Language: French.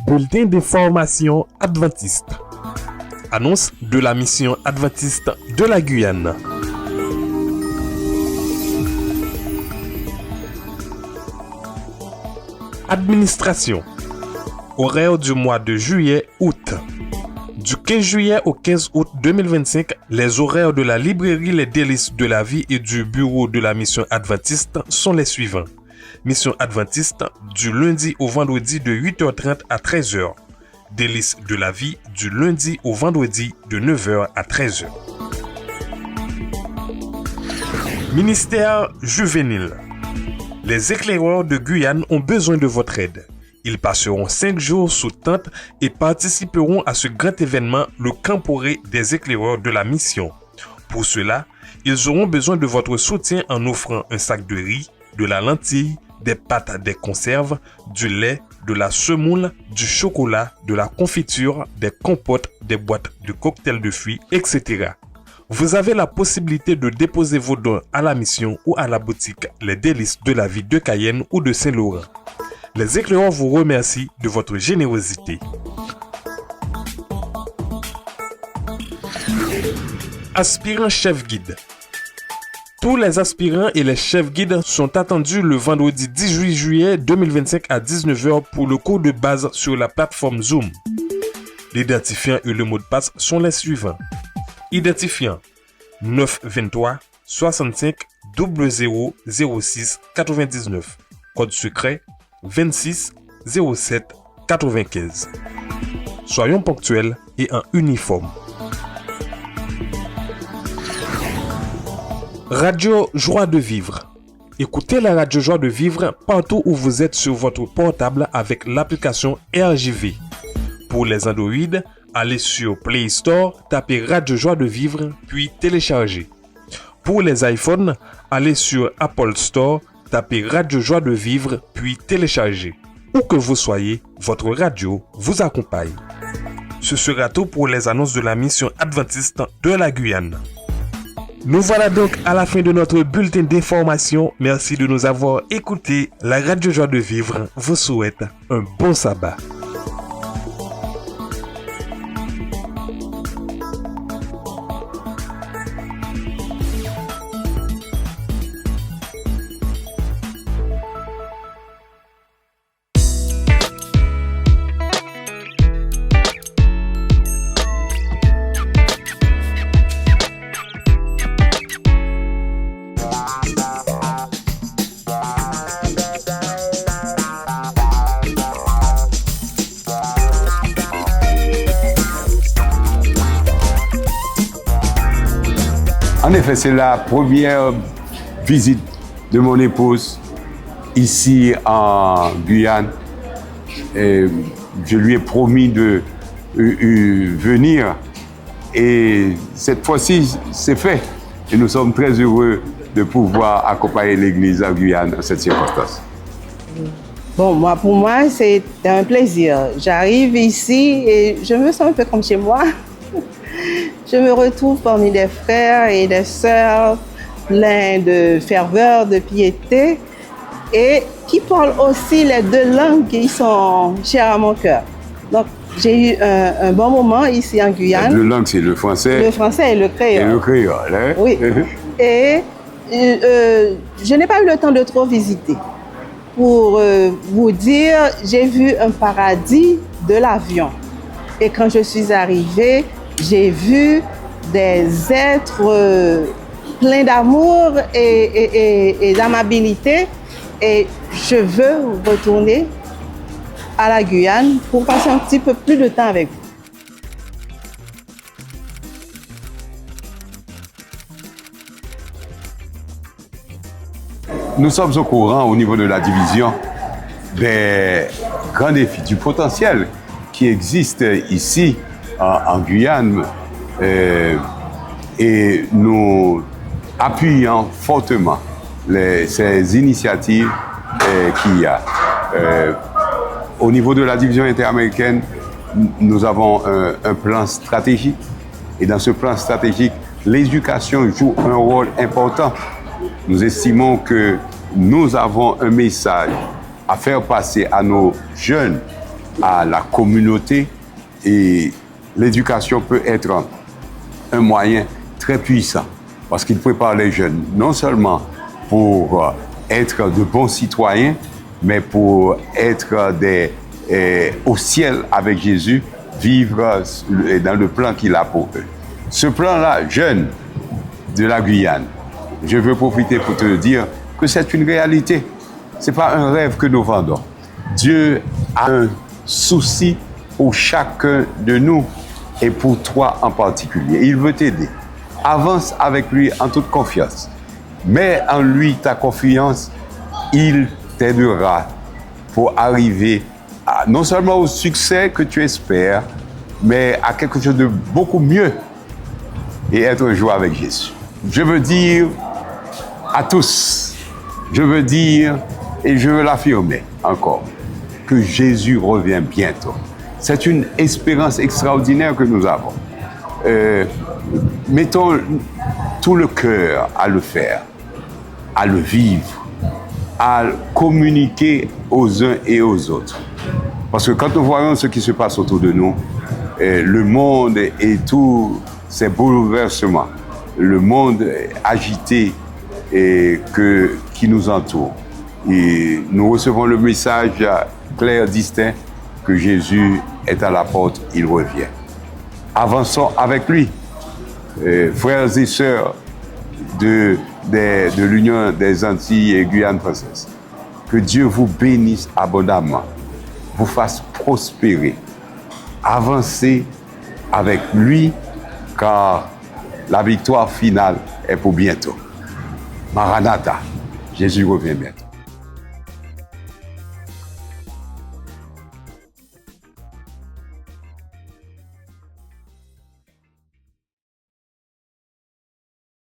Bulletin d'information adventiste. Annonce de la mission adventiste de la Guyane. Administration. Horaire du mois de juillet-août. Du 15 juillet au 15 août 2025, les horaires de la librairie Les Délices de la Vie et du bureau de la mission adventiste sont les suivants. Mission adventiste du lundi au vendredi de 8h30 à 13h. Délices de la Vie du lundi au vendredi de 9h à 13h. Ministère juvénile. Les éclaireurs de Guyane ont besoin de votre aide. Ils passeront 5 jours sous tente et participeront à ce grand événement, le Camporé des éclaireurs de la mission. Pour cela, ils auront besoin de votre soutien en offrant un sac de riz, de la lentille, des pâtes, des conserves, du lait, de la semoule, du chocolat, de la confiture, des compotes, des boîtes de cocktails de fruits, etc. Vous avez la possibilité de déposer vos dons à la mission ou à la boutique Les Délices de la Vie de Cayenne ou de Saint-Laurent. Les éclaireurs vous remercient de votre générosité. Aspirant chef guide. Tous les aspirants et les chefs guides sont attendus le vendredi 18 juillet 2025 à 19h pour le cours de base sur la plateforme Zoom. L'identifiant et le mot de passe sont les suivants. Identifiant 923 65 00 06 99. Code secret 26 07 95. Soyons ponctuels et en uniforme. Radio Joie de Vivre. Écoutez la Radio Joie de Vivre partout où vous êtes sur votre portable avec l'application RJV. Pour les Android, allez sur Play Store, tapez Radio Joie de Vivre, puis téléchargez. Pour les iPhones, allez sur Apple Store, tapez Radio Joie de Vivre, puis téléchargez. Où que vous soyez, votre radio vous accompagne. Ce sera tout pour les annonces de la mission adventiste de la Guyane. Nous voilà donc à la fin de notre bulletin d'information. Merci de nous avoir écoutés. La Radio Joie de Vivre vous souhaite un bon sabbat. En effet, c'est la première visite de mon épouse ici en Guyane. Et je lui ai promis de venir et cette fois-ci, c'est fait. Et nous sommes très heureux de pouvoir accompagner l'Église en Guyane en cette circonstance. Bon, pour moi, c'est un plaisir. J'arrive ici et je me sens un peu comme chez moi. Je me retrouve parmi des frères et des sœurs pleins de ferveur, de piété et qui parlent aussi les deux langues qui sont chères à mon cœur. Donc, j'ai eu un bon moment ici en Guyane. Les deux langues, c'est le français. Le français et le créole. Et le créole, hein? Oui. Et je n'ai pas eu le temps de trop visiter. Pour vous dire, j'ai vu un paradis de l'avion. Et quand je suis arrivée, j'ai vu des êtres pleins d'amour et d'amabilité. Et je veux retourner à la Guyane pour passer un petit peu plus de temps avec vous. Nous sommes au courant au niveau de la division des grands défis, du potentiel qui existe ici en Guyane et nous appuyons fortement ces initiatives qu'il y a. Au niveau de la division interaméricaine, nous avons un plan stratégique et dans ce plan stratégique, l'éducation joue un rôle important. Nous estimons que nous avons un message à faire passer à nos jeunes, à la communauté, et l'éducation peut être un moyen très puissant parce qu'il prépare les jeunes non seulement pour être de bons citoyens, mais pour être au ciel avec Jésus, vivre dans le plan qu'il a pour eux. Ce plan-là, jeune de la Guyane, je veux profiter pour te dire que c'est une réalité. Ce n'est pas un rêve que nous vendons. Dieu a un souci pour chacun de nous et pour toi en particulier. Il veut t'aider. Avance avec lui en toute confiance. Mets en lui ta confiance, il t'aidera pour arriver non seulement au succès que tu espères, mais à quelque chose de beaucoup mieux et être un jour avec Jésus. Je veux dire à tous, je veux dire et je veux l'affirmer encore, que Jésus revient bientôt. C'est une espérance extraordinaire que nous avons. Mettons tout le cœur à le faire, à le vivre, à communiquer aux uns et aux autres. Parce que quand nous voyons ce qui se passe autour de nous, le monde et tous ces bouleversements, le monde agité qui nous entoure, et nous recevons le message clair, distinct, que Jésus est à la porte, il revient. Avançons avec lui. Frères et sœurs de l'Union des Antilles et Guyane française, que Dieu vous bénisse abondamment, vous fasse prospérer, avancer avec lui, car la victoire finale est pour bientôt. Maranatha, Jésus revient bientôt.